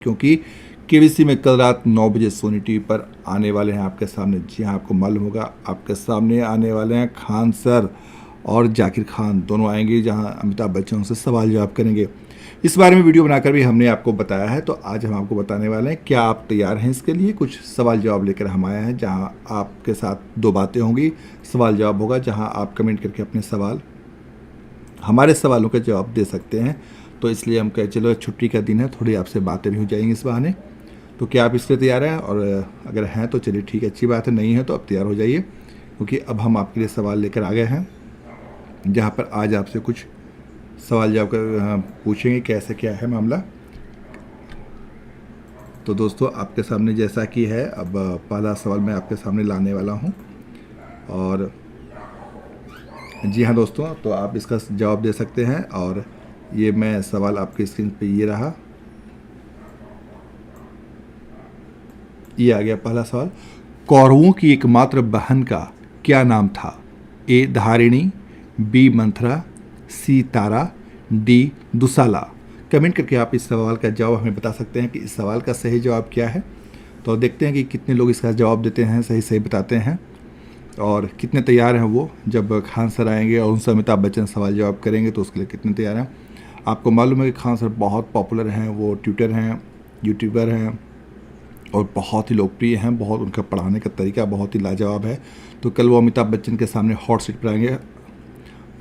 क्योंकि केबीसी में कल रात 9 बजे सोनी टीवी पर आने वाले हैं आपके सामने। जी हाँ, आपको मालूम होगा आपके सामने आने वाले हैं खान सर और जाकिर खान, दोनों आएंगे जहां अमिताभ बच्चन उनसे सवाल जवाब करेंगे। इस बारे में वीडियो बनाकर भी हमने आपको बताया है, तो आज हम आपको बताने वाले हैं। क्या आप तैयार हैं इसके लिए? कुछ सवाल जवाब लेकर हम आए हैं जहां आपके साथ दो बातें होंगी, सवाल जवाब होगा, जहां आप कमेंट करके अपने सवाल, हमारे सवालों के जवाब दे सकते हैं। तो इसलिए हम कहे चलो छुट्टी का दिन है, थोड़ी आपसे बातें भी हो जाएंगी इस बहाने। तो क्या आप इसलिए तैयार हैं? और अगर हैं तो चलिए ठीक है, अच्छी बात है। नहीं है तो अब तैयार हो जाइए, क्योंकि अब हम आपके लिए सवाल लेकर आ गए हैं, जहाँ पर आज आपसे कुछ सवाल जवाब कर पूछेंगे कैसे क्या है मामला। तो दोस्तों आपके सामने जैसा कि है, अब पहला सवाल मैं आपके सामने लाने वाला हूँ। और जी हाँ दोस्तों, तो आप इसका जवाब दे सकते हैं। और ये मैं सवाल आपकी स्क्रीन पे ये रहा, ये आ गया पहला सवाल। कौरवों की एकमात्र बहन का क्या नाम था? ए धारिणी, बी मंथरा, सी तारा, डी दुसाला। कमेंट करके आप इस सवाल का जवाब हमें बता सकते हैं कि इस सवाल का सही जवाब क्या है। तो देखते हैं कि कितने लोग इसका जवाब देते हैं, सही सही बताते हैं, और कितने तैयार हैं वो। जब खान सर आएंगे और उनसे अमिताभ बच्चन सवाल जवाब करेंगे तो उसके लिए कितने तैयार हैं। आपको मालूम है कि खान सर बहुत पॉपुलर हैं, वो ट्विटर हैं, यूट्यूबर हैं और बहुत ही लोकप्रिय हैं। बहुत उनका पढ़ाने का तरीका बहुत ही लाजवाब है। तो कल वो अमिताभ बच्चन के सामने हॉट सीट पर आएंगे,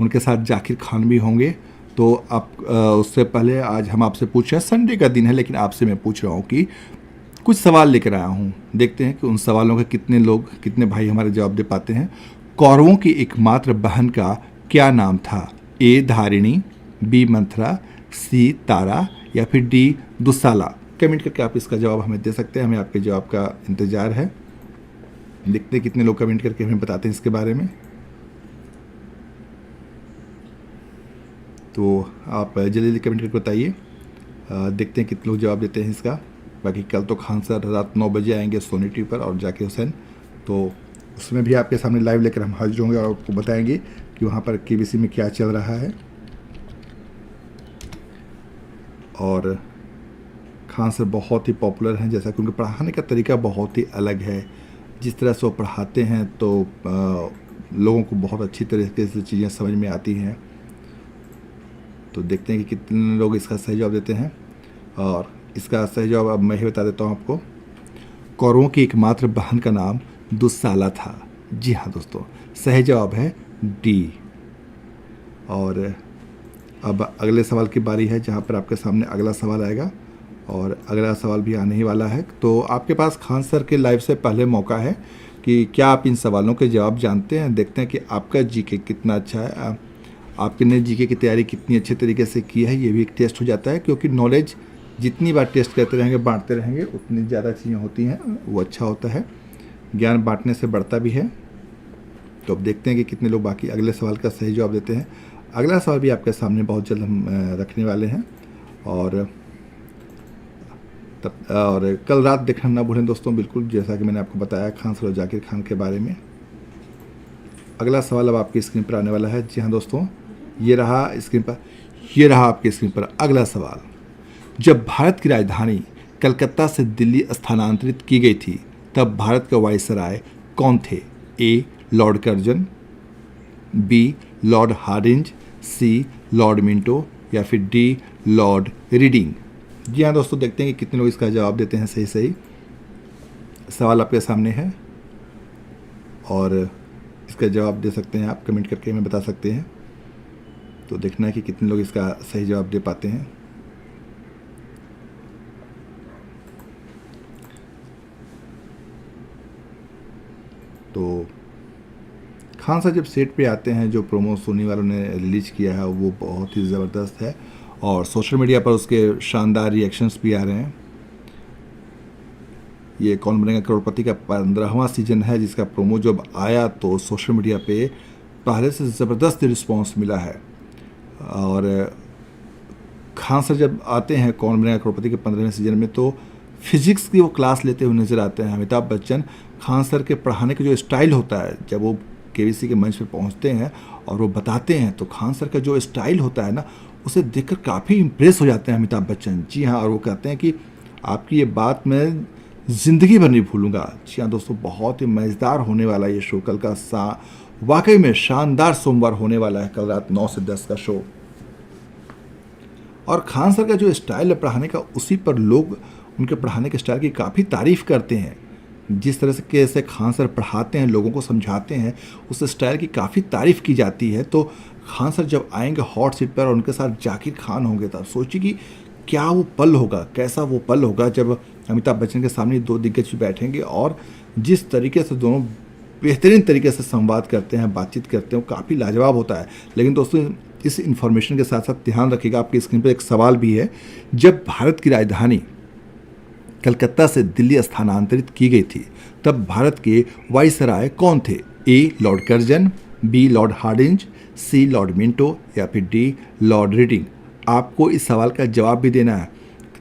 उनके साथ जाकिर खान भी होंगे। तो आप उससे पहले आज हम आपसे पूछ रहे हैं, संडे का दिन है लेकिन आपसे मैं पूछ रहा हूँ कि कुछ सवाल लेकर आया हूँ, देखते हैं कि उन सवालों के कितने लोग, कितने भाई हमारे जवाब दे पाते हैं। कौरवों की एकमात्र बहन का क्या नाम था? ए धारिणी, बी मंथरा, सी तारा या फिर डी दुसाला। कमेंट करके आप इसका जवाब हमें दे सकते हैं, हमें आपके जवाब का इंतज़ार है। देखते हैं कितने लोग कमेंट करके हमें बताते हैं इसके बारे में। तो आप जल्दी जल्दी कमेंट करके बताइए, देखते हैं कितने लोग जवाब देते हैं इसका। बाकी कल तो खान सर रात 9 बजे आएंगे सोनी टीवी पर, और जाकिर हुसैन, तो उसमें भी आपके सामने लाइव लेकर हम हाजिर होंगे और आपको बताएंगे कि वहाँ पर केबीसी में क्या चल रहा है। और खान सर बहुत ही पॉपुलर हैं, जैसा कि उनके पढ़ाने का तरीका बहुत ही अलग है। जिस तरह से वो पढ़ाते हैं तो लोगों को बहुत अच्छी तरीके से चीज़ें समझ में आती हैं। तो देखते हैं कि कितने लोग इसका सही जवाब देते हैं, और इसका सही जवाब अब मैं ही बता देता हूँ आपको। कौरवों की एकमात्र बहन का नाम दुसाला था। जी हाँ दोस्तों, सही जवाब है डी। और अब अगले सवाल की बारी है, जहाँ पर आपके सामने अगला सवाल आएगा, और अगला सवाल भी आने ही वाला है। तो आपके पास खान सर के लाइव से पहले मौका है कि क्या आप इन सवालों के जवाब जानते हैं। देखते हैं कि आपका जीके कितना अच्छा है, आपने जीके की तैयारी कितनी अच्छे तरीके से की है। ये भी एक टेस्ट हो जाता है, क्योंकि नॉलेज जितनी बार टेस्ट करते रहेंगे, बांटते रहेंगे, उतनी ज़्यादा चीज़ें होती हैं, वो अच्छा होता है। ज्ञान बांटने से बढ़ता भी है। तो अब देखते हैं कि कितने लोग बाकी अगले सवाल का सही जवाब देते हैं। अगला सवाल भी आपके सामने बहुत जल्द हम रखने वाले हैं, और कल रात देखना ना भूलें दोस्तों, बिल्कुल जैसा कि मैंने आपको बताया खान सर और जाकिर खान के बारे में। अगला सवाल अब आपकी स्क्रीन पर आने वाला है। जी हाँ दोस्तों, ये रहा स्क्रीन पर, ये रहा आपकी स्क्रीन पर अगला सवाल। जब भारत की राजधानी कलकत्ता से दिल्ली स्थानांतरित की गई थी, तब भारत के वायसराय कौन थे? A Lord Curzon, B Lord Hardinge, C Lord Minto या फिर डी लॉर्ड रीडिंग। जी हाँ दोस्तों, देखते हैं कि कितने लोग इसका जवाब देते हैं सही सही। सवाल आपके सामने है, और इसका जवाब दे सकते हैं आप, कमेंट करके हमें बता सकते हैं। तो देखना है कि कितने लोग इसका सही जवाब दे पाते हैं। तो खान साहब जब सेट पे आते हैं, जो प्रोमो सोनी वालों ने रिलीज़ किया है वो बहुत ही ज़बरदस्त है, और सोशल मीडिया पर उसके शानदार रिएक्शंस भी आ रहे हैं। ये कौन बनेगा करोड़पति का 15वां सीजन है, जिसका प्रोमो जब आया तो सोशल मीडिया पे पहले से ज़बरदस्त रिस्पांस मिला है। और खान सर जब आते हैं कौन बनेगा करोड़पति के 15वें सीजन में, तो फिजिक्स की वो क्लास लेते हुए नज़र आते हैं अमिताभ बच्चन। खान सर के पढ़ाने का जो स्टाइल होता है, जब वो केबीसी के मंच पर पहुंचते हैं और वो बताते हैं, तो खान सर का जो स्टाइल होता है ना, उसे देखकर काफ़ी इम्प्रेस हो जाते हैं अमिताभ बच्चन। जी हाँ, और वो कहते हैं कि आपकी ये बात मैं ज़िंदगी भर नहीं भूलूंगा। जी हाँ दोस्तों, बहुत ही मज़ेदार होने वाला ये शो कल का। वाकई में शानदार सोमवार होने वाला है कल रात 9 से 10 का शो। और खान सर का जो स्टाइल है पढ़ाने का, उसी पर लोग उनके पढ़ाने के स्टाइल की काफ़ी तारीफ़ करते हैं। जिस तरह से कैसे खान सर पढ़ाते हैं, लोगों को समझाते हैं, उस स्टाइल की काफ़ी तारीफ़ की जाती है। तो खान सर जब आएंगे हॉट सीट पर और उनके साथ जाकिर खान होंगे, तब सोचिए कि क्या वो पल होगा, कैसा वो पल होगा जब अमिताभ बच्चन के सामने दो दिग्गज बैठेंगे और जिस तरीके से दोनों बेहतरीन तरीके से संवाद करते हैं, बातचीत करते हैं, वो काफ़ी लाजवाब होता है। लेकिन दोस्तों, इस इन्फॉर्मेशन के साथ साथ ध्यान रखिएगा, आपकी स्क्रीन पर एक सवाल भी है। जब भारत की राजधानी कलकत्ता से दिल्ली स्थानांतरित की गई थी, तब भारत के वाइसराय कौन थे? A Lord Curzon, B Lord Hardinge, C Lord Minto या फिर डी लॉर्ड रीडिंग। आपको इस सवाल का जवाब भी देना है।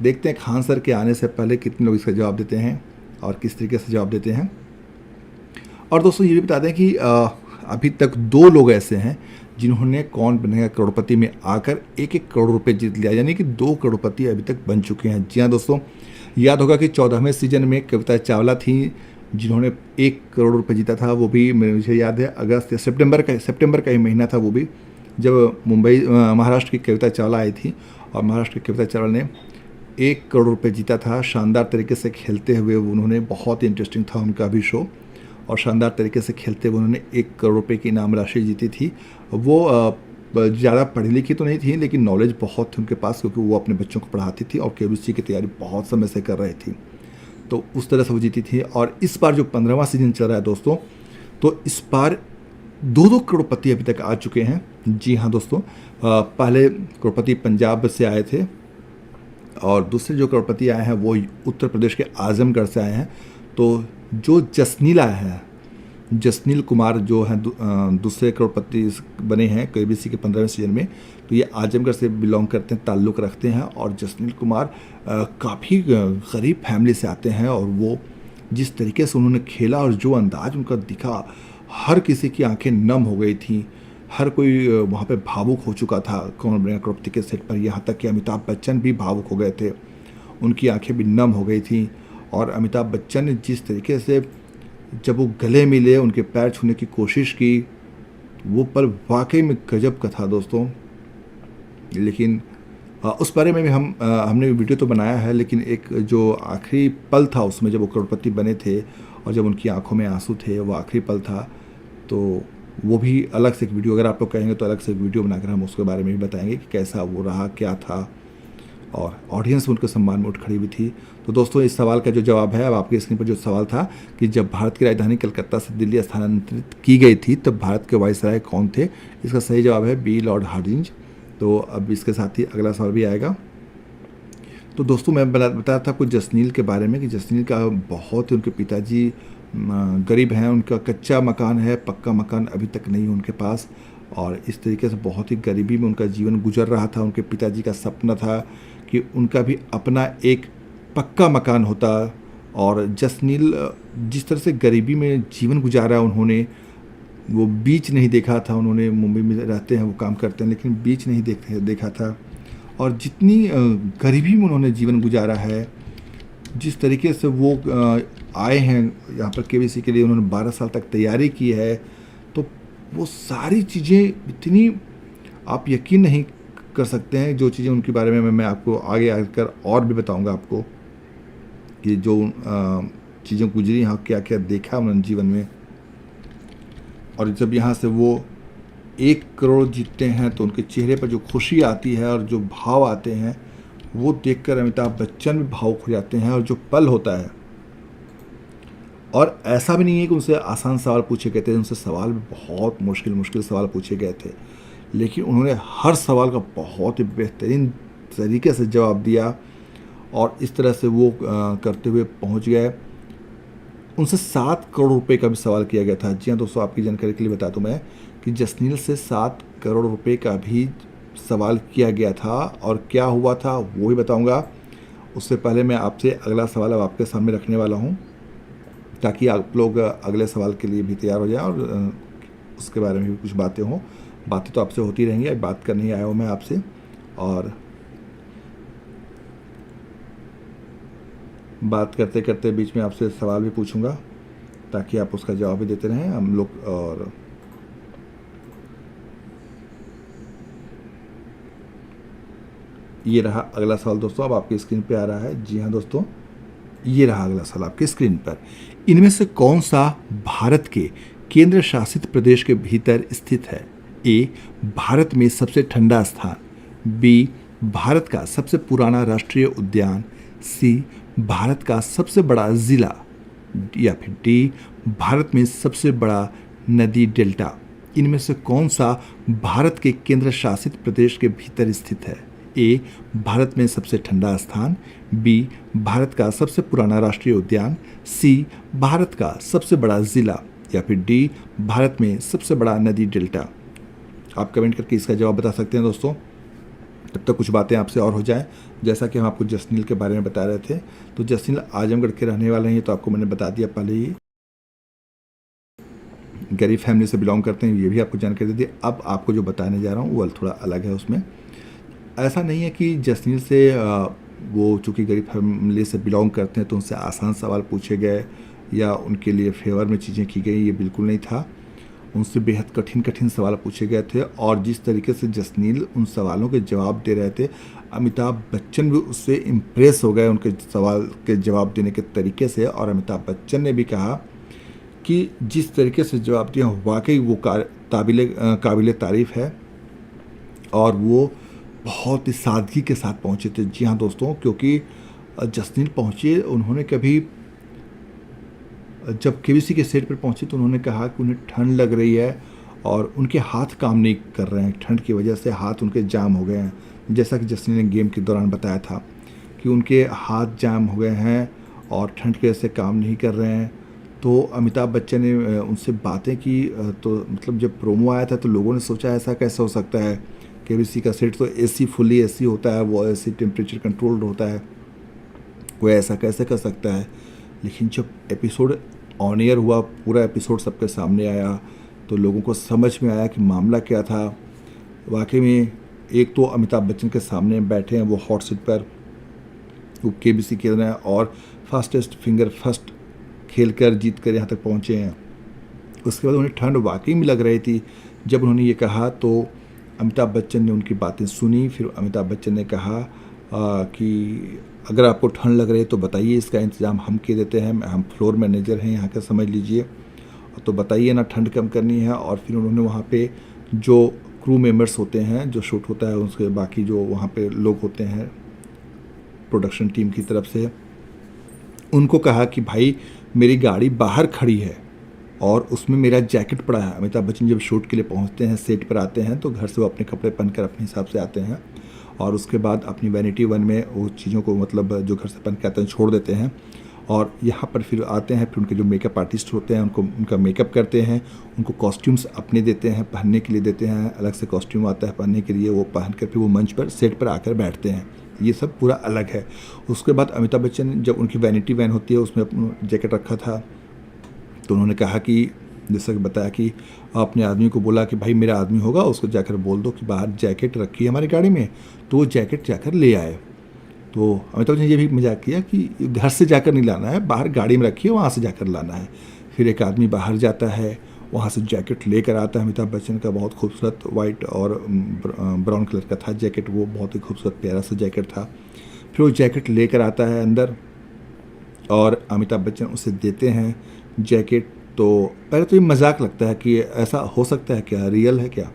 देखते हैं खान सर के आने से पहले कितने लोग इसका जवाब देते हैं और किस तरीके से जवाब देते हैं। और दोस्तों ये भी बता दें कि अभी तक 2 लोग ऐसे हैं जिन्होंने कौन बनेगा करोड़पति में आकर 1-1 करोड़ रुपए जीत लिया, यानी कि 2 करोड़पति अभी तक बन चुके हैं। जी हाँ दोस्तों, याद होगा कि 14वें सीजन में कविता चावला थी जिन्होंने 1 करोड़ रुपए जीता था। वो भी मुझे याद है अगस्त या सितंबर का ही महीना था, वो भी जब महाराष्ट्र की कविता चावला आई थी और महाराष्ट्र की कविता चावला ने 1 करोड़ रुपए जीता था। शानदार तरीके से खेलते हुए उन्होंने, बहुत ही इंटरेस्टिंग था उनका भी शो, और शानदार तरीके से खेलते हुए उन्होंने 1 करोड़ रुपए की इनाम राशि जीती थी। वो ज़्यादा पढ़ी लिखी तो नहीं थी, लेकिन नॉलेज बहुत थी उनके पास, क्योंकि वो अपने बच्चों को पढ़ाती थी और केबीसी की तैयारी बहुत समय से कर रही थी। तो उस तरह से वो जीती थी। और इस बार जो 15वां सीजन चल रहा है दोस्तों, तो इस बार 2-2 करोड़पति अभी तक आ चुके हैं। जी हाँ दोस्तों, पहले करोड़पति पंजाब से आए थे और दूसरे जो करोड़पति आए हैं वो उत्तर प्रदेश के आजमगढ़ से आए हैं। तो जो जसनील आया है, जसनील कुमार जो हैं दूसरे करोड़पति बने हैं केबीसी के 15वें सीजन में, तो ये आजमगढ़ से बिलोंग करते हैं, ताल्लुक़ रखते हैं। और जसनील कुमार काफ़ी गरीब फैमिली से आते हैं और वो जिस तरीके से उन्होंने खेला और जो अंदाज उनका दिखा, हर किसी की आंखें नम हो गई थी। हर कोई वहाँ पे भावुक हो चुका था कौन बनेगा करोड़पति के सेट पर, यहाँ तक कि अमिताभ बच्चन भी भावुक हो गए थे, उनकी आंखें भी नम हो गई थी। और अमिताभ बच्चन ने जिस तरीके से जब वो गले मिले, उनके पैर छूने की कोशिश की, वो पल वाकई में गजब का था दोस्तों। लेकिन उस बारे में भी हमने वीडियो तो बनाया है, लेकिन एक जो आखिरी पल था उसमें जब वो करोड़पति बने थे और जब उनकी आंखों में आंसू थे, वो आखिरी पल था। तो वो भी अलग से एक वीडियो, अगर आप लोग कहेंगे तो अलग से एक वीडियो बनाकर हम उसके बारे में भी बताएंगे कि कैसा वो रहा, क्या था। और ऑडियंस उनके सम्मान में उठ खड़ी भी थी। तो दोस्तों, इस सवाल का जो जवाब है, अब आपकी स्क्रीन पर जो सवाल था कि जब भारत की राजधानी कलकत्ता से दिल्ली स्थानांतरित की गई थी, तब भारत के वाइसराय कौन थे? इसका सही जवाब है बी लॉर्ड हार्डिंज। तो अब इसके साथ ही अगला सवाल भी आएगा। तो दोस्तों, मैं बताया था आपको जसनील के बारे में कि जसनील का बहुत ही, उनके पिताजी गरीब हैं, उनका कच्चा मकान है, पक्का मकान अभी तक नहीं है उनके पास। और इस तरीके से बहुत ही गरीबी में उनका जीवन गुजर रहा था। उनके पिताजी का सपना था कि उनका भी अपना एक पक्का मकान होता। और जसनील जिस तरह से गरीबी में जीवन गुजारा उन्होंने, वो बीच नहीं देखा था। उन्होंने मुंबई में रहते हैं, वो काम करते हैं, लेकिन बीच नहीं देखा था। और जितनी गरीबी में उन्होंने जीवन गुजारा है, जिस तरीके से वो आए हैं यहाँ पर केबीसी के लिए, उन्होंने 12 साल तक तैयारी की है, तो वो सारी चीज़ें इतनी आप यकीन नहीं कर सकते हैं। जो चीज़ें उनके बारे में मैं आपको आगे आकर और भी बताऊंगा आपको कि जो चीज़ें गुजरी हैं, क्या क्या देखा उन्होंने जीवन में। और जब यहाँ से वो 1 करोड़ जीतते हैं तो उनके चेहरे पर जो खुशी आती है और जो भाव आते हैं, वो देखकर अमिताभ बच्चन भी भावुक हो जाते हैं। और जो पल होता है, और ऐसा भी नहीं है कि उनसे आसान सवाल पूछे गए थे, उनसे सवाल भी बहुत मुश्किल सवाल पूछे गए थे, लेकिन उन्होंने हर सवाल का बहुत ही बेहतरीन तरीके से जवाब दिया। और इस तरह से वो करते हुए पहुंच गए। उनसे 7 करोड़ रुपए का भी सवाल किया गया था। जी हाँ दोस्तों, आपकी जानकारी के लिए बता दूं मैं कि जसनील से 7 करोड़ रुपए का भी सवाल किया गया था। और क्या हुआ था वो भी बताऊंगा। उससे पहले मैं आपसे अगला सवाल अब आपके सामने रखने वाला हूं, ताकि आप लोग अगले सवाल के लिए भी तैयार हो जाएं और उसके बारे में भी कुछ बातें हों। बातें तो आपसे होती रहेंगी, बात करने ही आया हूँ मैं आपसे। और बात करते करते बीच में आपसे सवाल भी पूछूंगा ताकि आप उसका जवाब भी देते रहें हम लोग। और ये रहा अगला सवाल दोस्तों, अब आपकी स्क्रीन पे आ रहा है। जी हाँ दोस्तों, ये रहा अगला सवाल आपकी स्क्रीन पर। इनमें से कौन सा भारत के केंद्र शासित प्रदेश के भीतर स्थित है? ए, भारत में सबसे ठंडा स्थान। बी, भारत का सबसे पुराना राष्ट्रीय उद्यान। सी, भारत का सबसे बड़ा जिला। या फिर डी, भारत में सबसे बड़ा नदी डेल्टा। इनमें से कौन सा भारत के केंद्र शासित प्रदेश के भीतर स्थित है? ए, भारत में सबसे ठंडा स्थान। बी, भारत का सबसे पुराना राष्ट्रीय उद्यान। सी, भारत का सबसे बड़ा जिला। या फिर डी, भारत में सबसे बड़ा नदी डेल्टा। आप कमेंट करके इसका जवाब बता सकते हैं दोस्तों। तब तक कुछ बातें आपसे और हो जाए। जैसा कि हम आपको जसनील के बारे में बता रहे थे, तो जसनील आजमगढ़ के रहने वाले हैं, तो आपको मैंने बता दिया पहले ही। गरीब फैमिली से बिलोंग करते हैं, ये भी आपको जानकारी दे दी। अब आपको जो बताने जा रहा हूँ वो थोड़ा अलग है। उसमें ऐसा नहीं है कि जसनील से वो चूँकि गरीब फैमिली से बिलोंग करते हैं तो उनसे आसान सवाल पूछे गए या उनके लिए फेवर में चीज़ें की गई, ये बिल्कुल नहीं था। उनसे बेहद कठिन कठिन सवाल पूछे गए थे और जिस तरीके से जसनील उन सवालों के जवाब दे रहे थे, अमिताभ बच्चन भी उससे इम्प्रेस हो गए उनके सवाल के जवाब देने के तरीके से। और अमिताभ बच्चन ने भी कहा कि जिस तरीके से जवाब दिया वाकई वो काबिल तारीफ़ है और वो बहुत ही सादगी के साथ पहुँचे थे। जी हाँ दोस्तों, क्योंकि जसनील पहुँचे, उन्होंने कभी जब केबीसी के सेट पर पहुंचे तो उन्होंने कहा कि उन्हें ठंड लग रही है और उनके हाथ काम नहीं कर रहे हैं, ठंड की वजह से हाथ उनके जाम हो गए हैं। जैसा कि जसनील ने गेम के दौरान बताया था कि उनके हाथ जाम हो गए हैं और ठंड की वजह से काम नहीं कर रहे हैं। तो अमिताभ बच्चन ने उनसे बातें की, तो मतलब जब प्रोमो आया था तो लोगों ने सोचा ऐसा कैसे हो सकता है, केबीसी का सेट तो एसी फुल्ली एसी होता है, वो एसी टेम्परेचर कंट्रोल्ड होता है, वो ऐसा कैसे कर सकता है। लेकिन जब एपिसोड ऑन एयर हुआ, पूरा एपिसोड सबके सामने आया, तो लोगों को समझ में आया कि मामला क्या था। वाकई में एक तो अमिताभ बच्चन के सामने बैठे हैं वो हॉट सीट पर, वो केबीसी खेल रहे हैं और फास्टेस्ट फिंगर फर्स्ट खेल कर जीत कर यहाँ तक पहुँचे हैं। उसके बाद उन्हें ठंड वाकई में लग रही थी। जब उन्होंने ये कहा तो अमिताभ बच्चन ने उनकी बातें सुनी। फिर अमिताभ बच्चन ने कहा कि अगर आपको ठंड लग रही है तो बताइए, इसका इंतज़ाम हम किए देते हैं, हम फ्लोर मैनेजर हैं यहाँ का, समझ लीजिए, तो बताइए ना, ठंड कम करनी है। और फिर उन्होंने वहाँ पे जो क्रू मेंबर्स होते हैं, जो शूट होता है उसके बाकी जो वहाँ पे लोग होते हैं प्रोडक्शन टीम की तरफ से, उनको कहा कि भाई मेरी गाड़ी बाहर खड़ी है और उसमें मेरा जैकेट पड़ा है। अमिताभ बच्चन जब शूट के लिए पहुँचते हैं, सेट पर आते हैं, तो घर से वो अपने कपड़े पहनकर अपने हिसाब से आते हैं और उसके बाद अपनी वैनिटी वन में वो चीज़ों को मतलब जो घर से पहन के आते हैं छोड़ देते हैं और यहाँ पर फिर आते हैं। फिर उनके जो मेकअप आर्टिस्ट होते हैं उनका मेकअप करते हैं, उनको कॉस्ट्यूम्स अपने देते हैं, पहनने के लिए देते हैं, अलग से कॉस्ट्यूम आता है पहनने के लिए, वो पहन कर फिर वो मंच पर सेट पर आकर बैठते हैं। ये सब पूरा अलग है। उसके बाद अमिताभ बच्चन जब उनकी वैनिटी वैन होती है उसमें अपना जैकेट रखा था, तो उन्होंने कहा कि जैसा कि बताया कि अपने आदमी को बोला कि भाई मेरा आदमी होगा उसको जाकर बोल दो कि बाहर जैकेट रखी है हमारी गाड़ी में, तो वो जैकेट जाकर ले आए। तो अमिताभ बच्चन ने ये भी मजाक किया कि घर से जाकर नहीं लाना है, बाहर गाड़ी में रखी है वहाँ से जाकर लाना है। फिर एक आदमी बाहर जाता है, वहाँ से जैकेट लेकर आता है। अमिताभ बच्चन का बहुत खूबसूरत वाइट और ब्राउन कलर का था जैकेट, वो बहुत ही खूबसूरत प्यारा सा जैकेट था। फिर वो जैकेट लेकर आता है अंदर और अमिताभ बच्चन उसे देते हैं जैकेट। तो पहले तो ये मजाक लगता है कि ऐसा हो सकता है क्या, रियल है क्या,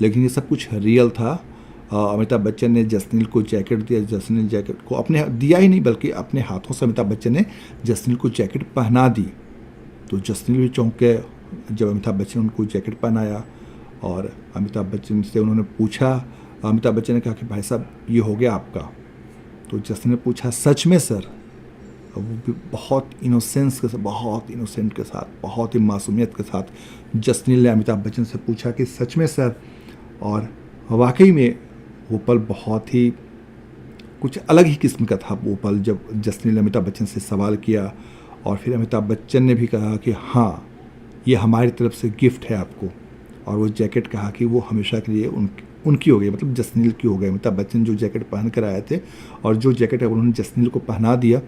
लेकिन ये सब कुछ रियल था। अमिताभ बच्चन ने जसनील को जैकेट दिया, जसनील जैकेट को अपने दिया ही नहीं बल्कि अपने हाथों से अमिताभ बच्चन ने जसनील को जैकेट पहना दी। तो जसनील भी चौंक गए जब अमिताभ बच्चन उनको जैकेट पहनाया और अमिताभ बच्चन से उन्होंने पूछा, अमिताभ बच्चन ने कहा कि भाई साहब ये हो गया आपका। तो जसनील ने पूछा सच में सर? वो भी बहुत इनोसेंस के साथ, बहुत इनोसेंट के साथ, बहुत ही मासूमियत के साथ जसनील ने अमिताभ बच्चन से पूछा कि सच में सर? और वाकई में वो पल बहुत ही कुछ अलग ही किस्म का था। वो पल जब जसनील ने अमिताभ बच्चन से सवाल किया और फिर अमिताभ बच्चन ने भी कहा कि हाँ ये हमारी तरफ से गिफ्ट है आपको। और वो जैकेट कहा कि वो हमेशा के लिए उनकी हो गई, मतलब जसनील की हो गई। अमिताभ बच्चन जो जैकेट पहन कर आए थे और जो जैकेट उन्होंने जसनील को पहना दिया,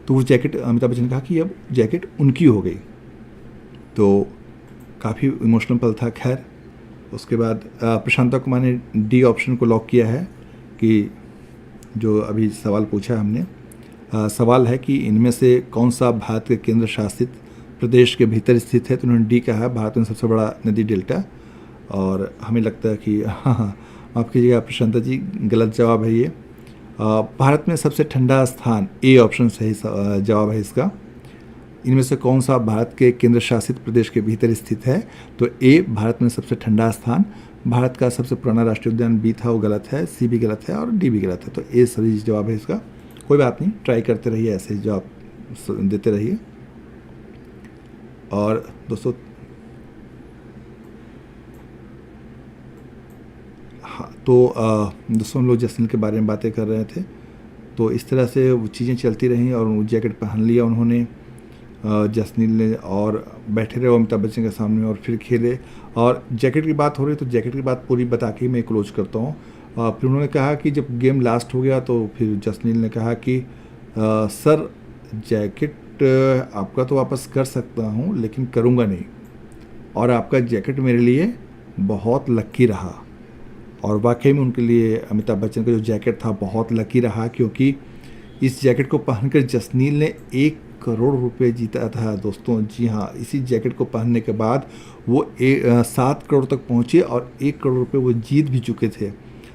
तो वो जैकेट अमिताभ बच्चन ने कहा कि अब जैकेट उनकी हो गई। तो काफ़ी इमोशनल पल था। खैर उसके बाद प्रशांता कुमार ने डी ऑप्शन को लॉक किया है कि जो अभी सवाल पूछा हमने, सवाल है कि इनमें से कौन सा भारत के केंद्र शासित प्रदेश के भीतर स्थित है। तो उन्होंने डी कहा, भारत में सबसे बड़ा नदी डेल्टा। और हमें लगता है कि हाँ, माफ़ कीजिएगा प्रशांता जी, गलत जवाब है ये। भारत में सबसे ठंडा स्थान, ए ऑप्शन सही जवाब है इसका। इनमें से कौन सा भारत के केंद्र शासित प्रदेश के भीतर स्थित है। तो ए भारत में सबसे ठंडा स्थान, भारत का सबसे पुराना राष्ट्रीय उद्यान बी था, वो गलत है, सी भी गलत है और डी भी गलत है। तो ए सही जवाब है इसका। कोई बात नहीं, ट्राई करते रहिए, ऐसे जवाब देते रहिए। और दोस्तों हाँ, तो दोस्तों हम लोग जसनील के बारे में बातें कर रहे थे। तो इस तरह से वो चीज़ें चलती रहीं और वो जैकेट पहन लिया उन्होंने, जसनील ने, और बैठे रहे अमिताभ बच्चन के सामने और फिर खेले। और जैकेट की बात हो रही तो जैकेट की बात पूरी बता के मैं क्लोज करता हूँ। फिर उन्होंने कहा कि जब गेम लास्ट हो गया तो फिर जसनील ने कहा कि सर जैकेट आपका तो वापस कर सकता हूँ लेकिन करूँगा नहीं, और आपका जैकेट मेरे लिए बहुत लकी रहा। और वाकई में उनके लिए अमिताभ बच्चन का जो जैकेट था बहुत लकी रहा, क्योंकि इस जैकेट को पहनकर जसनील ने 1 करोड़ रुपए जीता था दोस्तों। जी हाँ, इसी जैकेट को पहनने के बाद वो 7 करोड़ तक पहुँचे और 1 करोड़ रुपए वो जीत भी चुके थे।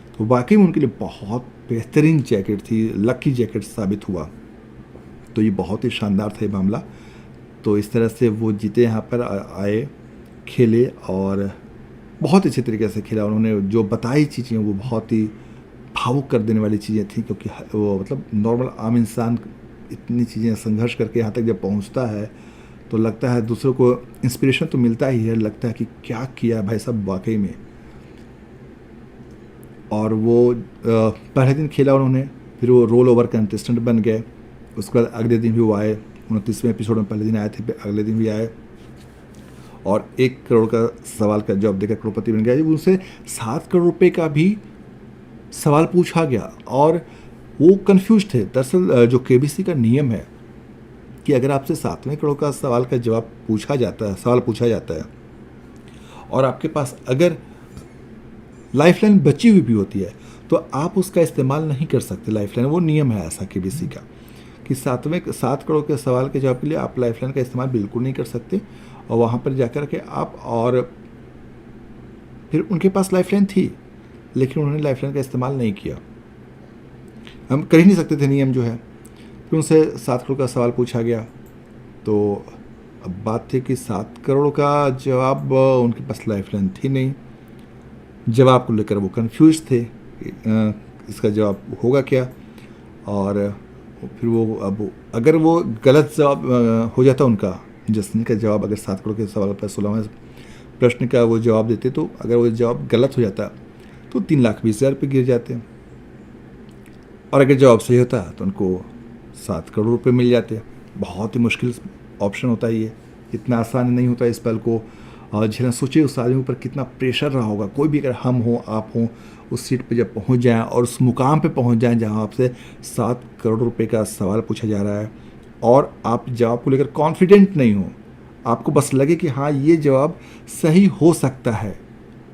तो वाकई में उनके लिए बहुत बेहतरीन जैकेट थी, लकी जैकेट साबित हुआ। तो ये बहुत ही शानदार था ये मामला। तो इस तरह से वो जीते, यहाँ पर आए, खेले और बहुत अच्छे तरीके से खेला। उन्होंने जो बताई चीज़ें वो बहुत ही भावुक कर देने वाली चीज़ें थी, क्योंकि वो मतलब नॉर्मल आम इंसान इतनी चीज़ें संघर्ष करके यहाँ तक जब पहुँचता है तो लगता है दूसरों को इंस्पिरेशन तो मिलता ही है, लगता है कि क्या किया भाई साहब वाकई में। और वो पहले दिन खेला उन्होंने, फिर वो रोल ओवर कंटेस्टेंट बन गए। उसके बाद अगले दिन भी वो आए, 29वें एपिसोड में पहले दिन आए थे, अगले दिन भी आए और 1 करोड़ का सवाल का जवाब देकर करोड़पति बन गया। उनसे 7 करोड़ रुपए का भी सवाल पूछा गया और वो कंफ्यूज थे। दरअसल जो केबीसी का नियम है कि अगर आपसे 7वें करोड़ का सवाल का जवाब पूछा जाता है, सवाल पूछा जाता है और आपके पास अगर लाइफलाइन बची हुई भी होती है तो आप उसका इस्तेमाल नहीं कर सकते। लाइफलाइन, वो नियम है ऐसा केबीसी का कि 7 करोड़ के सवाल के जवाब के लिए आप लाइफलाइन का इस्तेमाल बिल्कुल नहीं कर सकते। और वहाँ पर जाकर के आप, और फिर उनके पास लाइफलाइन थी लेकिन उन्होंने लाइफलाइन का इस्तेमाल नहीं किया। हम कर ही नहीं सकते थे, नियम जो है। फिर उनसे 7 करोड़ का सवाल पूछा गया तो अब बात थी कि 7 करोड़ का जवाब, उनके पास लाइफलाइन थी नहीं। जवाब को लेकर वो कंफ्यूज थे, इसका जवाब होगा क्या। और फिर वो अब अगर वो गलत जवाब हो जाता उनका, जसनील का जवाब अगर 7 करोड़ के सवाल पर 16वें प्रश्न का वो जवाब देते, तो अगर वो जवाब गलत हो जाता तो 3,20,000 रुपये गिर जाते, और अगर जवाब सही होता तो उनको 7 करोड़ रुपये मिल जाते। बहुत ही मुश्किल ऑप्शन होता है ये, इतना आसान नहीं होता इस पल को झेलना। सोचिए उस आदमी पर कितना प्रेशर रहा होगा। कोई भी, अगर हम हो, आप हो, उस सीट पे जब पहुंच जाएं और उस मुकाम पे पहुंच जाएं जहां आपसे 7 करोड़ रुपए का सवाल पूछा जा रहा है और आप जवाब को लेकर कॉन्फिडेंट नहीं हो, आपको बस लगे कि हाँ ये जवाब सही हो सकता है।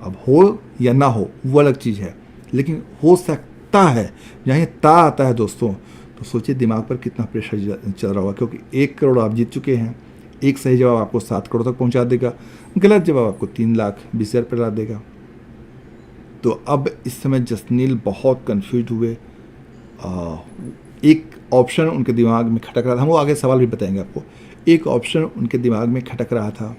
अब हो या ना हो वो अलग चीज़ है, लेकिन हो सकता है, जहाँ ये ता आता है दोस्तों, तो सोचिए दिमाग पर कितना प्रेशर चल रहा होगा। क्योंकि 1 करोड़ आप जीत चुके हैं, एक सही जवाब आपको 7 करोड़ तक पहुंचा देगा, गलत जवाब आपको 3,20,000 रुपये ला देगा। तो अब इस समय जसनील बहुत कंफ्यूज हुए। एक ऑप्शन उनके दिमाग में खटक रहा था, हम वो आगे सवाल भी बताएंगे आपको। एक ऑप्शन उनके दिमाग में खटक रहा था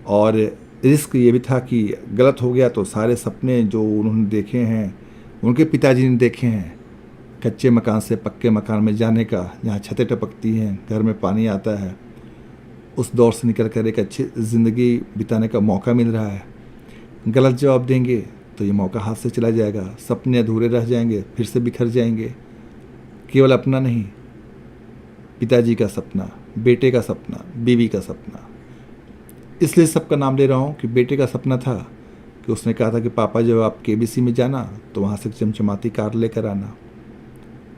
और रिस्क ये भी था कि गलत हो गया तो सारे सपने जो उन्होंने देखे हैं, उनके पिताजी ने देखे हैं, कच्चे मकान से पक्के मकान में जाने का, जहाँ छतें टपकती हैं, घर में पानी आता है, उस दौर से निकल कर एक अच्छी ज़िंदगी बिताने का मौका मिल रहा है। गलत जवाब देंगे तो ये मौका हाथ से चला जाएगा, सपने अधूरे रह जाएंगे, फिर से बिखर जाएंगे। केवल अपना नहीं, पिताजी का सपना, बेटे का सपना, बीवी का सपना। इसलिए सबका नाम ले रहा हूँ कि बेटे का सपना था कि उसने कहा था कि पापा जब आप केबीसी में जाना तो वहाँ से चमचमाती कार लेकर आना,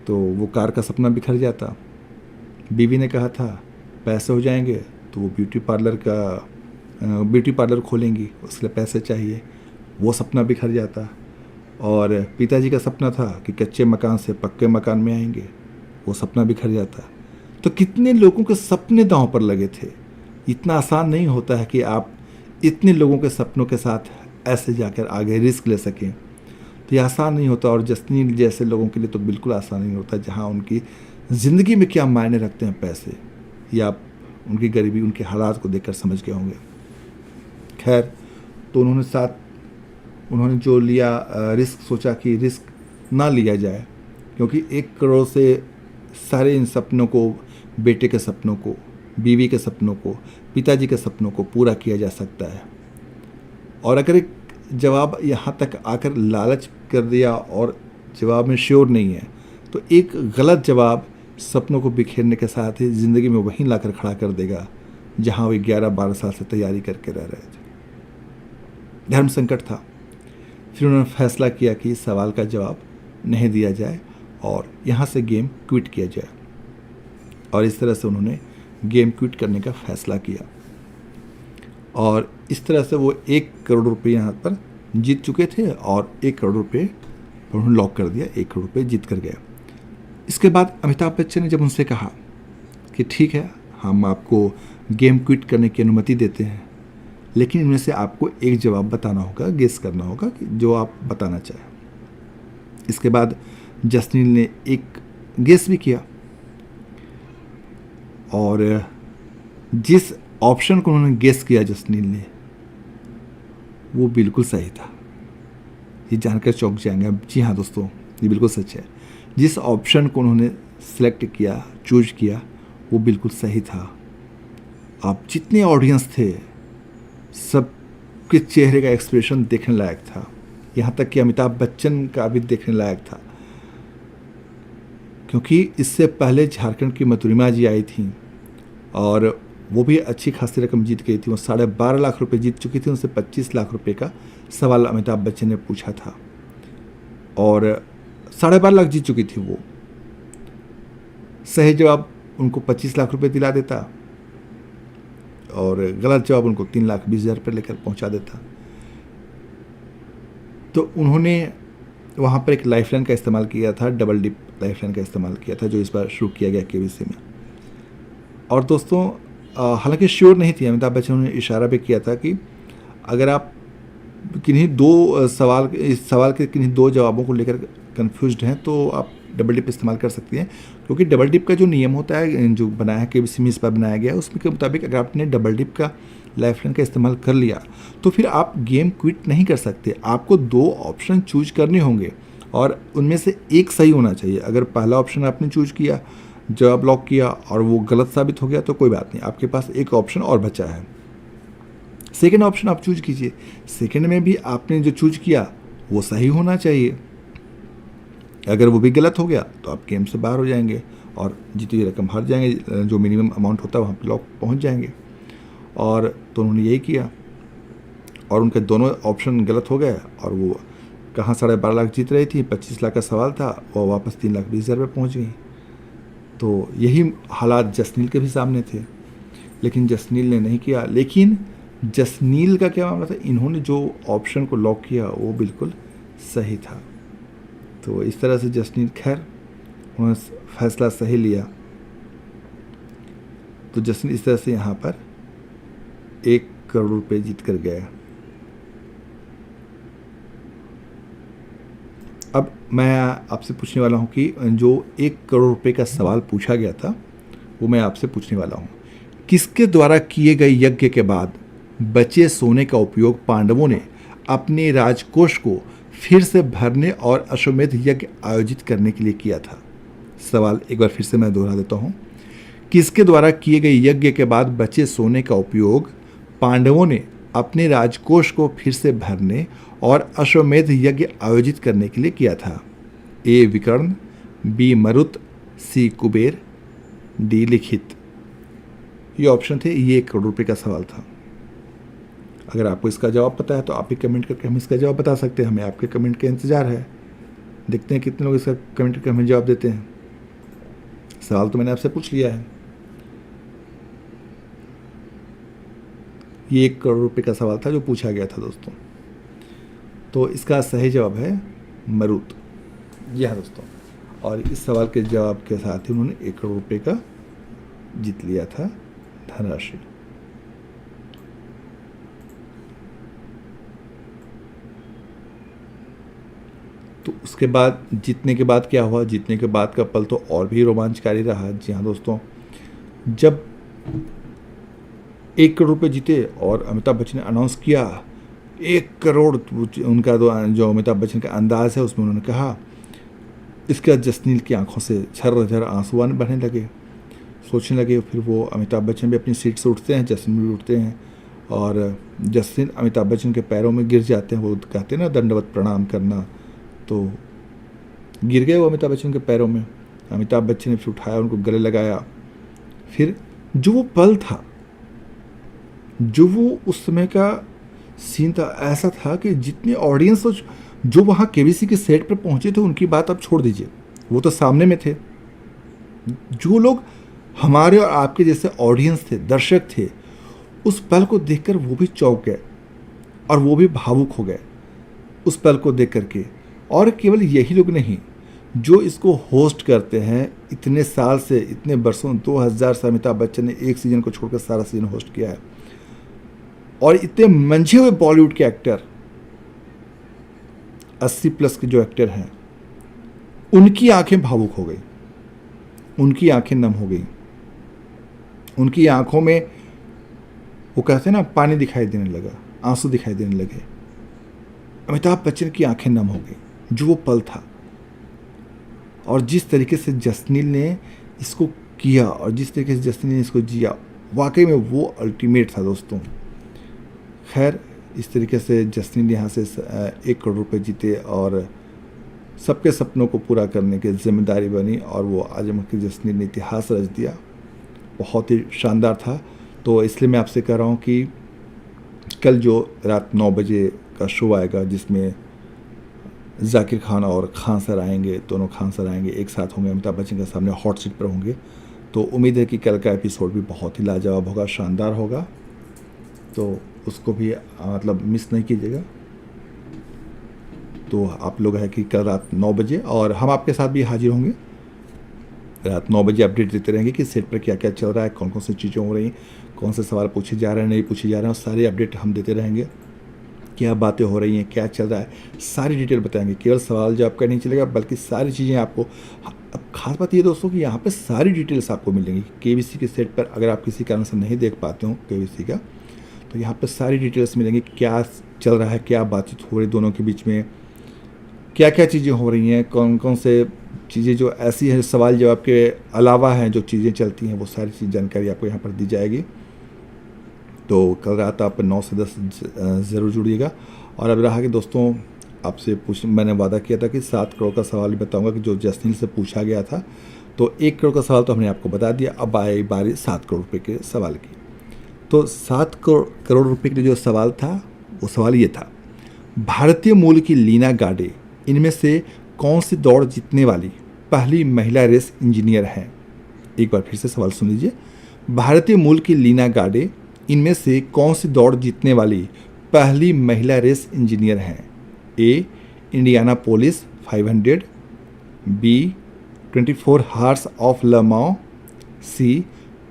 तो वो कार का सपना बिखर जाता। बीवी ने कहा था पैसे हो जाएंगे तो वो ब्यूटी पार्लर खोलेंगी, उसके लिए पैसे चाहिए, वो सपना बिखर जाता। और पिताजी का सपना था कि कच्चे मकान से पक्के मकान में आएंगे, वो सपना बिखर जाता। तो कितने लोगों के सपने दांव पर लगे थे। इतना आसान नहीं होता है कि आप इतने लोगों के सपनों के साथ ऐसे जाकर आगे रिस्क ले सकें। तो ये आसान नहीं होता, और जसनील जैसे लोगों के लिए तो बिल्कुल आसान नहीं होता, जहाँ उनकी ज़िंदगी में क्या मायने रखते हैं पैसे, या आप उनकी गरीबी, उनके हालात को देखकर समझ गए होंगे। खैर, तो उन्होंने जो लिया रिस्क, सोचा कि रिस्क ना लिया जाए, क्योंकि 1 करोड़ से सारे इन सपनों को, बेटे के सपनों को, बीवी के सपनों को, पिताजी के सपनों को पूरा किया जा सकता है। और अगर एक जवाब यहाँ तक आकर लालच कर दिया और जवाब में श्योर नहीं है, तो एक गलत जवाब सपनों को बिखेरने के साथ ही ज़िंदगी में वहीं लाकर खड़ा कर देगा जहाँ वे 11-12 साल से तैयारी करके रह रहे थे। धर्म संकट था। फिर उन्होंने फैसला किया कि इस सवाल का जवाब नहीं दिया जाए और यहाँ से गेम क्विट किया जाए, और इस तरह से उन्होंने गेम क्विट करने का फैसला किया। और इस तरह से वो 1 करोड़ रुपये यहाँ पर जीत चुके थे, और 1 करोड़ रुपये उन्होंने लॉक कर दिया, 1 करोड़ रुपये जीत कर गए। इसके बाद अमिताभ बच्चन ने जब उनसे कहा कि ठीक है, हम आपको गेम क्विट करने की अनुमति देते हैं, लेकिन इनमें से आपको एक जवाब बताना होगा, गेस करना होगा कि जो आप बताना चाहें। इसके बाद जसनील ने एक गेस भी किया, और जिस ऑप्शन को उन्होंने गेस किया जसनील ने, वो बिल्कुल सही था। ये जानकर चौंक जाएंगे। जी हाँ दोस्तों, ये बिल्कुल सच है। जिस ऑप्शन को उन्होंने सेलेक्ट किया, चूज किया, वो बिल्कुल सही था। आप जितने ऑडियंस थे, सबके चेहरे का एक्सप्रेशन देखने लायक था, यहाँ तक कि अमिताभ बच्चन का भी देखने लायक था, क्योंकि इससे पहले झारखंड की मधुरिमा जी आई थी और वो भी अच्छी खासी रकम जीत गई थी। वो 12.5 लाख रुपए जीत चुकी थी। उनसे 25 लाख रुपए का सवाल अमिताभ बच्चन ने पूछा था, और 12.5 लाख जीत चुकी थी वो। सही जवाब उनको 25 लाख रुपए दिला देता, और गलत जवाब उनको 3,20,000 रुपये लेकर पहुंचा देता। तो उन्होंने वहाँ पर एक लाइफलाइन का इस्तेमाल किया था, डबल डिप लाइफलाइन का इस्तेमाल किया था, जो इस बार शुरू किया गया केबीसी में। और दोस्तों, हालांकि श्योर नहीं थी, अमिताभ बच्चन ने इशारा भी किया था कि अगर आप किन्हीं इस सवाल के किन्हीं 2 जवाबों को लेकर कंफ्यूज्ड हैं, तो आप डबल डिप इस्तेमाल कर सकती हैं, क्योंकि डबल डिप का जो नियम होता है, जो बनाया है केबीसी में, इस पर बनाया गया है, उसमें के मुताबिक अगर आपने डबल डिप का लाइफलाइन का इस्तेमाल कर लिया, तो फिर आप गेम क्विट नहीं कर सकते। आपको 2 ऑप्शन चूज करने होंगे, और उनमें से एक सही होना चाहिए। अगर पहला ऑप्शन आपने चूज किया, जवाब लॉक किया, और वो गलत साबित हो गया, तो कोई बात नहीं, आपके पास एक ऑप्शन और बचा है। सेकेंड ऑप्शन आप चूज कीजिए। सेकेंड में भी आपने जो चूज किया वो सही होना चाहिए। अगर वो भी गलत हो गया तो आप गेम से बाहर हो जाएंगे और जीती हुई रकम हार जाएंगे, जो मिनिमम अमाउंट होता है वहाँ पे लॉक पहुँच जाएंगे। और तो उन्होंने यही किया, और उनके दोनों ऑप्शन गलत हो गए, और वो कहाँ 12.5 लाख जीत रही थी, 25 लाख का सवाल था, वो वापस 3,20,000 रुपये पहुँच गई। तो यही हालात जसनील के भी सामने थे, लेकिन जसनील ने नहीं किया। लेकिन जसनील का क्या मामला था, इन्होंने जो ऑप्शन को लॉक किया वो बिल्कुल सही था। तो इस तरह से जसनील, खैर, उन्होंने फैसला सही लिया। तो जसनील इस तरह से यहाँ पर 1 करोड़ रुपये जीत कर गया। अब मैं आपसे पूछने वाला हूँ कि जो 1 करोड़ रुपये का सवाल पूछा गया था, वो मैं आपसे पूछने वाला हूँ। किसके द्वारा किए गए यज्ञ के बाद बचे सोने का उपयोग पांडवों ने अपने राजकोष को फिर से भरने और अश्वमेध यज्ञ आयोजित करने के लिए किया था? सवाल एक बार फिर से मैं दोहरा देता हूँ। किसके द्वारा किए गए यज्ञ के बाद बचे सोने का उपयोग पांडवों ने अपने राजकोष को फिर से भरने और अश्वमेध यज्ञ आयोजित करने के लिए किया था? ए विकर्ण, बी मरुत, सी कुबेर, डी लिखित। ये ऑप्शन थे। ये 1 करोड़ रुपये का सवाल था। अगर आपको इसका जवाब पता है तो आप भी कमेंट करके हमें इसका जवाब बता सकते हैं। हमें आपके कमेंट का इंतज़ार है। देखते हैं कितने लोग इसका कमेंट करके हमें जवाब देते हैं। सवाल तो मैंने आपसे पूछ लिया है। ये 1 करोड़ रुपए का सवाल था जो पूछा गया था दोस्तों। तो इसका सही जवाब है मरुत। जी हाँ दोस्तों, और इस सवाल के जवाब के साथ ही उन्होंने 1 करोड़ रुपए का जीत लिया था धनराशि। तो उसके बाद जीतने के बाद क्या हुआ, जीतने के बाद का पल तो और भी रोमांचकारी रहा। जी हाँ दोस्तों, जब 1 करोड़ रुपए जीते और अमिताभ बच्चन ने अनाउंस किया 1 करोड़, उनका जो अमिताभ बच्चन का अंदाज है उसमें उन्होंने कहा, इसका जसनील की आंखों से झर्र आंसू आने बहने लगे। सोचने लगे, फिर वो अमिताभ बच्चन भी अपनी सीट से उठते हैं, जसनील भी उठते हैं और जसनील अमिताभ बच्चन के पैरों में गिर जाते हैं। वो कहते हैं ना दंडवत प्रणाम करना, तो गिर गए वो अमिताभ बच्चन के पैरों में। अमिताभ बच्चन ने फिर उठाया, उनको गले लगाया। फिर जो वो पल था, जो वो उस समय का सीन था, ऐसा था कि जितने ऑडियंस जो वहाँ केबीसी के सेट पर पहुँचे थे उनकी बात आप छोड़ दीजिए, वो तो सामने में थे। जो लोग हमारे और आपके जैसे ऑडियंस थे, दर्शक थे, उस पल को देखकर वो भी चौंक गए और वो भी भावुक हो गए उस पल को देख करके। और केवल यही लोग नहीं, जो इसको होस्ट करते हैं इतने साल से, इतने वर्षों, 2000 से अमिताभ बच्चन ने एक सीजन को छोड़कर सारा सीजन होस्ट किया है। और इतने मंझे हुए बॉलीवुड के एक्टर, 80 प्लस के जो एक्टर हैं, उनकी आंखें भावुक हो गई, उनकी आंखें नम हो गई, उनकी आंखों में वो कहते हैं ना पानी दिखाई देने लगा, आंसू दिखाई देने लगे। अमिताभ बच्चन की आंखें नम हो गई, जो वो पल था। और जिस तरीके से जसनील ने इसको किया और जिस तरीके से जसनील ने इसको जिया, वाकई में वो अल्टीमेट था दोस्तों। खैर, इस तरीके से जसनील यहाँ से 1 करोड़ रुपए जीते और सबके सपनों को पूरा करने की जिम्मेदारी बनी और वो आजम के जसनील ने इतिहास रच दिया। बहुत ही शानदार था। तो इसलिए मैं आपसे कह रहा हूँ कि कल जो रात 9 बजे का शो आएगा, जिसमें जाकिर खान और खान सर आएंगे, दोनों खान सर आएंगे, एक साथ होंगे, अमिताभ बच्चन के सामने हॉट सीट पर होंगे। तो उम्मीद है कि कल का एपिसोड भी बहुत ही लाजवाब होगा, शानदार होगा। तो उसको भी मतलब मिस नहीं कीजिएगा। तो आप लोग है कि कल रात 9 बजे, और हम आपके साथ भी हाजिर होंगे रात 9 बजे। अपडेट देते रहेंगे कि सेट पर क्या क्या चल रहा है, कौन कौन सी चीज़ें हो रही, कौन से सवाल पूछे जा रहे हैं, नहीं पूछे जा रहे हैं, सारी अपडेट हम देते रहेंगे। क्या बातें हो रही हैं, क्या चल रहा है, सारी डिटेल बताएंगे। केवल सवाल जवाब का नहीं चलेगा, बल्कि सारी चीज़ें आपको। अब खास बात ये दोस्तों कि यहाँ पे सारी डिटेल्स आपको मिलेंगी। केबीसी के सेट पर अगर आप किसी कारण से नहीं देख पाते हो केबीसी का, तो यहाँ पर सारी डिटेल्स मिलेंगी। क्या चल रहा है, क्या बातचीत हो रही दोनों के बीच में, क्या क्या चीज़ें हो रही हैं, कौन कौन से चीज़ें जो ऐसी हैं सवाल जवाब के अलावा हैं, जो चीज़ें चलती हैं, वो सारी चीज़ जानकारी आपको यहाँ पर दी जाएगी। तो कल रात आप 9 से 10 ज़रूर जुड़िएगा। और अब रहा कि दोस्तों, आपसे मैंने वादा किया था कि 7 करोड़ का सवाल भी बताऊंगा कि जो जसनील से पूछा गया था। तो 1 करोड़ का सवाल तो हमने आपको बता दिया, अब आई बारी 7 करोड़ रुपए के सवाल की। तो 7 करोड़ रुपए के लिए जो सवाल था, वो सवाल ये था, भारतीय मूल की लीना गाडे इनमें से कौन सी दौड़ जीतने वाली पहली महिला रेस इंजीनियर हैं? एक बार फिर से सवाल सुन लीजिए। भारतीय मूल की लीना गाडे इनमें से कौन सी दौड़ जीतने वाली पहली महिला रेस इंजीनियर हैं? A, Indianapolis 500, B, 24 hours of Le Mans, C,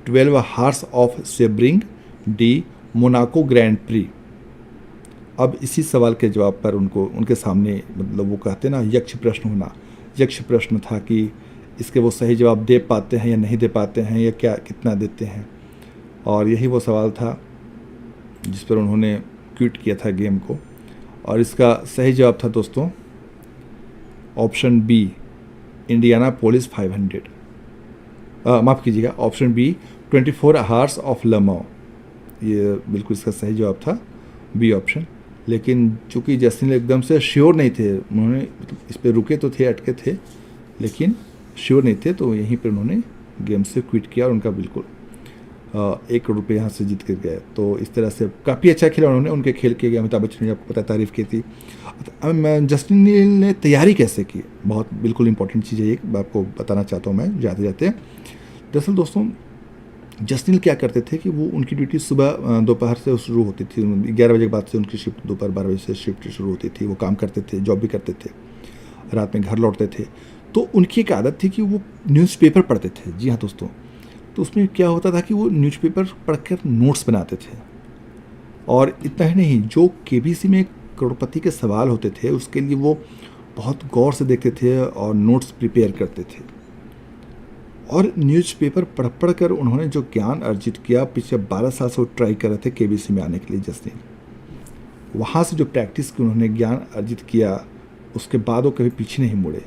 12 hours of Sebring, D, Monaco Grand Prix. अब इसी सवाल के जवाब पर उनके सामने, मतलब वो कहते हैं ना यक्ष प्रश्न होना, यक्ष प्रश्न था कि इसके वो सही जवाब दे पाते हैं या नहीं दे पाते हैं, या क्या कितना देते हैं। और यही वो सवाल था जिस पर उन्होंने क्विट किया था गेम को। और इसका सही जवाब था दोस्तों ऑप्शन बी, इंडियानापोलिस 500। माफ़ कीजिएगा, option B, 24 hours of Le मांस। ये बिल्कुल इसका सही जवाब था, बी ऑप्शन। लेकिन चूँकि जसनील एकदम से श्योर नहीं थे, उन्होंने मतलब इस पर रुके तो थे, अटके थे, लेकिन श्योर नहीं थे, तो यहीं पर उन्होंने गेम से क्विट किया और उनका बिल्कुल 1 करोड़ रुपये यहाँ से जीत कर गए। तो इस तरह से काफ़ी अच्छा खेला उन्होंने, उनके खेल के अमिताभ बच्चन ने आपको पता तारीफ़ की थी। जसनील ने तैयारी कैसे की, बहुत बिल्कुल इंपॉर्टेंट चीज़ है, एक आपको बताना चाहता हूँ मैं जाते जाते। दरअसल दोस्तों, जसनील क्या करते थे कि वो उनकी ड्यूटी सुबह दोपहर से शुरू होती थी, 11 बजे के बाद से उनकी शिफ्ट दोपहर 12 बजे से शिफ्ट शुरू होती थी। वो काम करते थे, जॉब भी करते थे, रात में घर लौटते थे। तो उनकी एक आदत थी कि वो न्यूज़पेपर पढ़ते थे। जी हाँ दोस्तों, तो उसमें क्या होता था कि वो न्यूज़पेपर पढ़कर नोट्स बनाते थे। और इतना ही नहीं, जो केबीसी में करोड़पति के सवाल होते थे उसके लिए वो बहुत गौर से देखते थे और नोट्स प्रिपेयर करते थे। और न्यूज़पेपर पढ़ पढ़ कर उन्होंने जो ज्ञान अर्जित किया, पिछले 12 साल से वो ट्राई कर रहे थे केबीसी में आने के लिए जसनील। वहाँ से जो प्रैक्टिस की उन्होंने, ज्ञान अर्जित किया, उसके बाद वो कभी पीछे नहीं मुड़े।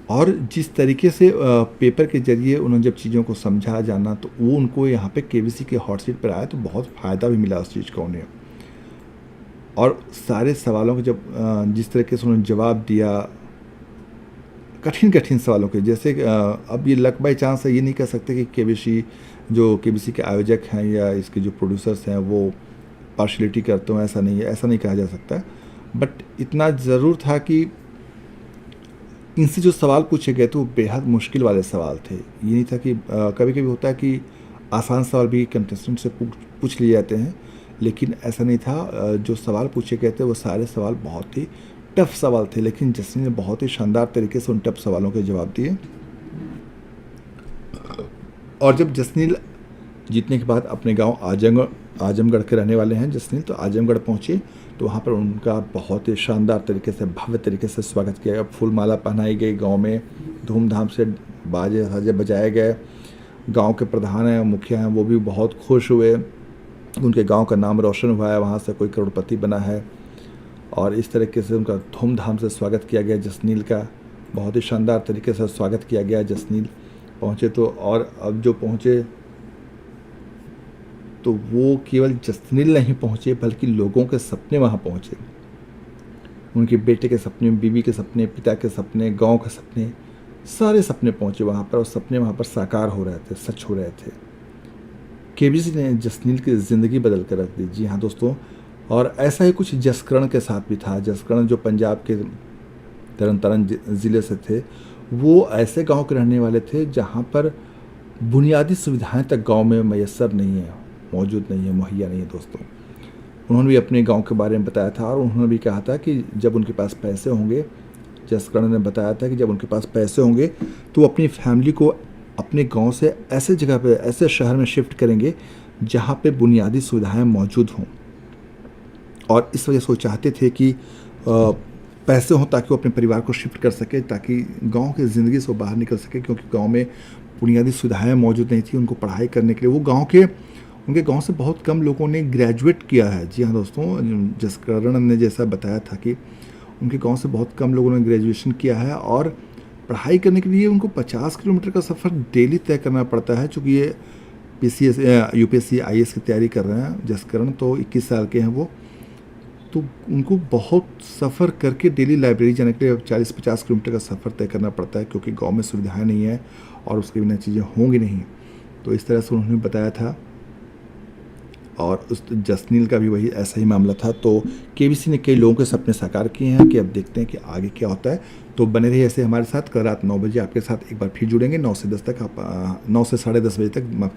और जिस तरीके से पेपर के ज़रिए उन्होंने जब चीज़ों को समझा, जाना, तो वो उनको यहाँ पे केबीसी के हॉट सीट पर आया तो बहुत फ़ायदा भी मिला उस चीज़ का उन्हें। और सारे सवालों के जब जिस तरीके से उन्होंने जवाब दिया, कठिन कठिन सवालों के, जैसे अब ये लक बाई चांस है, ये नहीं कह सकते कि केबीसी के आयोजक हैं या इसके जो प्रोड्यूसर्स हैं वो पार्शलिटी करते हो, ऐसा नहीं है, ऐसा नहीं कहा जा सकता। बट इतना ज़रूर था कि इनसे जो सवाल पूछे गए थे वो बेहद मुश्किल वाले सवाल थे। ये नहीं था कि कभी कभी होता है कि आसान सवाल भी कंटेस्टेंट से पूछ लिए जाते हैं, लेकिन ऐसा नहीं था। जो सवाल पूछे गए थे वो सारे सवाल बहुत ही टफ सवाल थे, लेकिन जसनील ने बहुत ही शानदार तरीके से उन टफ सवालों के जवाब दिए। और जब जसनील जीतने के बाद अपने गांव आजमगढ़ के रहने वाले हैं जसनील, तो आजमगढ़ पहुंचे तो वहाँ पर उनका बहुत ही शानदार तरीके से, भव्य तरीके से स्वागत किया गया। फूल माला पहनाई गई, गांव में धूमधाम से बाजे साजे बजाए गए। गांव के प्रधान हैं, मुखिया हैं, वो भी बहुत खुश हुए, उनके गांव का नाम रोशन हुआ है, वहाँ से कोई करोड़पति बना है। और इस तरीके से उनका धूमधाम से स्वागत किया गया जसनील का, बहुत ही शानदार तरीके से स्वागत किया गया। जसनील पहुँचे तो, और अब जो पहुँचे तो वो केवल जसनील नहीं पहुँचे बल्कि लोगों के सपने वहाँ पहुँचे। उनके बेटे के सपने, बीवी के सपने, पिता के सपने, गांव के सपने, सारे सपने पहुँचे वहाँ पर, और सपने वहाँ पर साकार हो रहे थे, सच हो रहे थे। केबीसी ने जसनील की ज़िंदगी बदल कर रख दी। जी हाँ दोस्तों, और ऐसा ही कुछ जसकरण के साथ भी था। जसकरण जो पंजाब के तरन तारण ज़िले से थे, वो ऐसे गांव के रहने वाले थे जहां पर बुनियादी सुविधाएं तक गांव में मैसर नहीं है, मौजूद नहीं है, मुहैया नहीं है दोस्तों। उन्होंने भी अपने गांव के बारे में बताया था, और उन्होंने भी कहा था कि जब उनके पास पैसे होंगे, जसकरण ने बताया था कि जब उनके पास पैसे होंगे तो वो अपनी फैमिली को अपने गांव से ऐसे जगह पे, ऐसे शहर में शिफ्ट करेंगे जहां पे बुनियादी सुविधाएं मौजूद हों। और इस वजह से वो चाहते थे कि पैसे हों ताकि वो अपने परिवार को शिफ्ट कर सके, ताकि गांव की ज़िंदगी से वो बाहर निकल सके, क्योंकि गांव में बुनियादी सुविधाएं मौजूद नहीं थी उनको पढ़ाई करने के लिए। वो उनके गांव से बहुत कम लोगों ने ग्रेजुएट किया है। जी हाँ दोस्तों, जसकरण ने जैसा बताया था कि उनके गांव से बहुत कम लोगों ने ग्रेजुएशन किया है, और पढ़ाई करने के लिए उनको 50 किलोमीटर का सफ़र डेली तय करना पड़ता है। चूँकि ये PCS UPSC IAS की तैयारी कर रहे हैं जसकरण, तो 21 साल के हैं वो, तो उनको बहुत सफ़र करके डेली लाइब्रेरी जाने के लिए 40-50 किलोमीटर का सफ़र तय करना पड़ता है, क्योंकि गांव में सुविधाएं नहीं है और उसके बिना चीज़ें होंगी नहीं। तो इस तरह से उन्होंने बताया था, और उस जसनील का भी वही ऐसा ही मामला था। तो केबीसी ने कई लोगों के सपने साकार किए हैं कि अब देखते हैं कि आगे क्या होता है। तो बने रहिए ऐसे हमारे साथ। कल रात 9 बजे आपके साथ एक बार फिर जुड़ेंगे, 9 से 10 तक, आप 9 से 10:30 बजे तक, माफ़